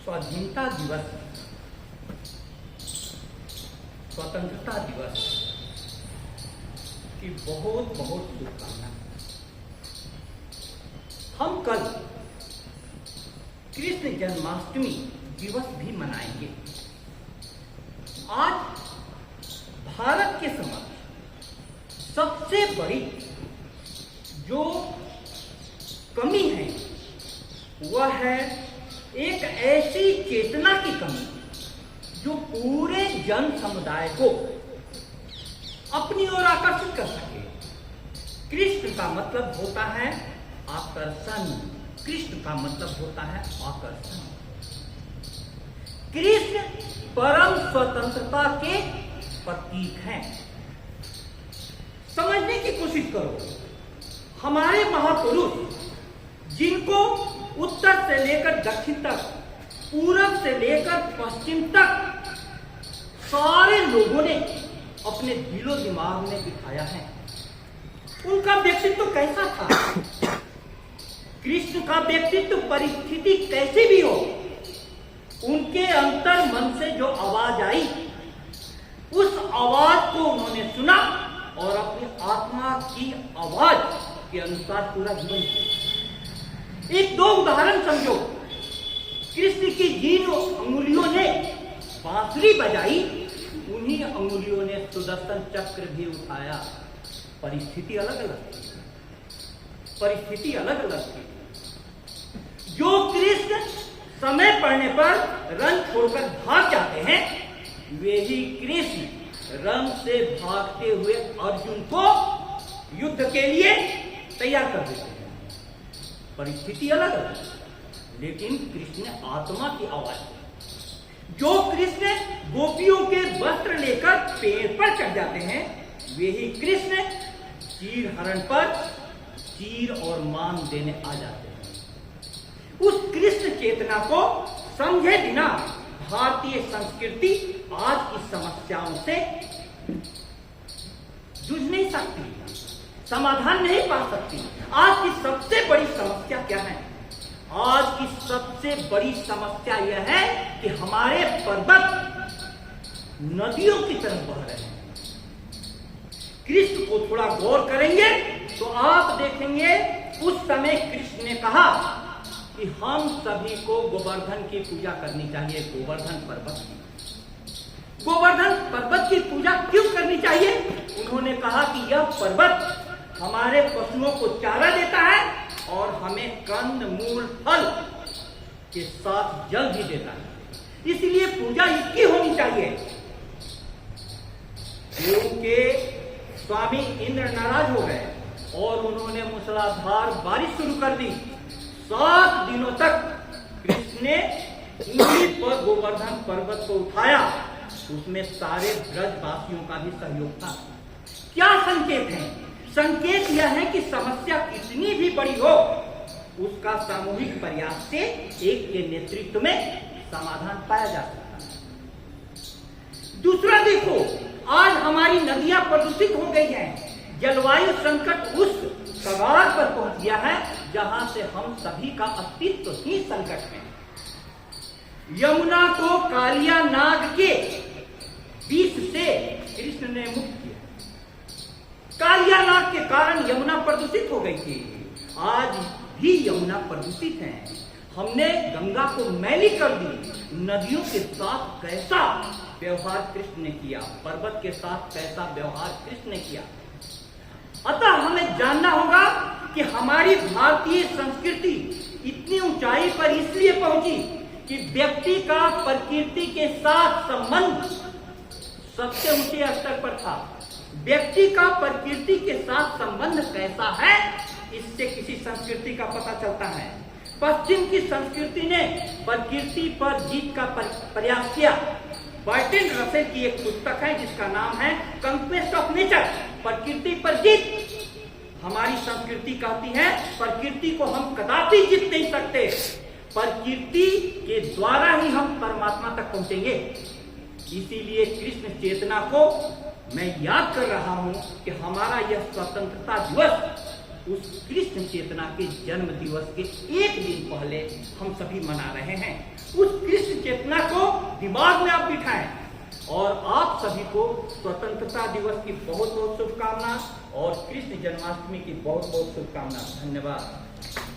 स्वाधीनता दिवस, स्वतंत्रता दिवस की बहुत बहुत शुभकामनाएं। हम कल कृष्ण जन्माष्टमी दिवस भी मनाएंगे। आज भारत के समक्ष सबसे बड़ी जो कमी है वह है एक ऐसी चेतना की कमी जो पूरे जन समुदाय को अपनी ओर आकर्षित कर सके। कृष्ण का मतलब होता है आकर्षण, कृष्ण का मतलब होता है आकर्षण। कृष्ण परम स्वतंत्रता के प्रतीक हैं। समझने की कोशिश करो, हमारे महापुरुष जिनको उत्तर से लेकर दक्षिण तक, पूरब से लेकर पश्चिम तक सारे लोगों ने अपने दिलो दिमाग में बिठाया है, उनका व्यक्तित्व कैसा था? कृष्ण का व्यक्तित्व परिस्थिति कैसी भी हो, उनके अंतर मन से जो आवाज आई उस आवाज को उन्होंने सुना और अपनी आत्मा की आवाज के अनुसार पूरा जीवन जिया। एक दो उदाहरण समझो। कृष्ण की जिन अंगुलियों ने बांसुरी बजाई, उन्हीं अंगुलियों ने सुदर्शन चक्र भी उठाया। परिस्थिति अलग अलग थी, परिस्थिति अलग अलग थी। जो कृष्ण समय पड़ने पर रन छोड़कर भाग जाते हैं, वे ही कृष्ण रन से भागते हुए अर्जुन को युद्ध के लिए तैयार कर देते हैं। परिस्थिति अलग अलग, लेकिन कृष्ण आत्मा की आवाज है। जो कृष्ण गोपियों के वस्त्र लेकर पेड़ पर चढ़ जाते हैं, वे ही कृष्ण चीर हरण पर चीर और मान देने आ जाते हैं। उस कृष्ण चेतना को समझे बिना भारतीय संस्कृति आज की समस्याओं से जूझ नहीं सकती, समाधान नहीं पा सकती। आज की सबसे बड़ी समस्या क्या है? आज की सबसे बड़ी समस्या यह है कि हमारे पर्वत नदियों की तरफ बह रहे हैं। कृष्ण को थोड़ा गौर करेंगे तो आप देखेंगे उस समय कृष्ण ने कहा कि हम सभी को गोवर्धन की पूजा करनी चाहिए। गोवर्धन पर्वत की, गोवर्धन पर्वत की पूजा क्यों करनी चाहिए? उन्होंने कहा कि यह पर्वत हमारे पशुओं को चारा देता है और हमें कंद मूल फल के साथ जल भी देता है, इसलिए पूजा इसकी होनी चाहिए। क्योंकि स्वामी इंद्र नाराज हो गए और उन्होंने मूसलाधार बारिश शुरू कर दी। 7 दिनों तक कृष्ण ने उंगली पर गोवर्धन पर्वत को उठाया। उसमें सारे ब्रजवासियों का भी सहयोग था। क्या संकेत है? संकेत यह है कि समस्या कितनी भी बड़ी हो, उसका सामूहिक प्रयास से एक के नेतृत्व में समाधान पाया जा सकता है। दूसरा देखो, आज हमारी नदियां प्रदूषित हो गई हैं। जलवायु संकट उस कगार पर पहुंच गया है जहां से हम सभी का अस्तित्व ही संकट में। यमुना को कालिया नाग के विष से कृष्ण ने मुक्त किया। कालिया नाग के कारण यमुना प्रदूषित हो गई थी। आज भी यमुना प्रदूषित है। हमने गंगा को मैली कर दी। नदियों के साथ कैसा व्यवहार कृष्ण ने किया, पर्वत के साथ कैसा व्यवहार कृष्ण ने किया। अतः हमें जानना होगा कि हमारी भारतीय संस्कृति इतनी ऊंचाई पर इसलिए पहुंची कि व्यक्ति का प्रकृति के साथ संबंध सबसे ऊंचे स्तर पर था। व्यक्ति का प्रकृति के साथ संबंध कैसा है, इससे किसी संस्कृति का पता चलता है। पश्चिम की संस्कृति ने प्रकृति पर जीत का प्रयास किया। बर्ट्रैंड रसेल की एक पुस्तक है जिसका नाम है कंक्वेस्ट ऑफ नेचर, प्रकृति पर जीत। हमारी संस्कृति कहती है प्रकृति को हम कदापि जीत नहीं सकते, प्रकृति के द्वारा ही हम परमात्मा तक पहुंचेंगे। इसीलिए कृष्ण चेतना को मैं याद कर रहा हूं कि हमारा यह स्वतंत्रता दिवस उस कृष्ण चेतना के जन्म दिवस के एक दिन पहले हम सभी मना रहे हैं। उस कृष्ण चेतना को दिमाग में आप बिठाएं और आप सभी को स्वतंत्रता दिवस की बहुत बहुत शुभकामना और कृष्ण जन्माष्टमी की बहुत बहुत शुभकामना। धन्यवाद।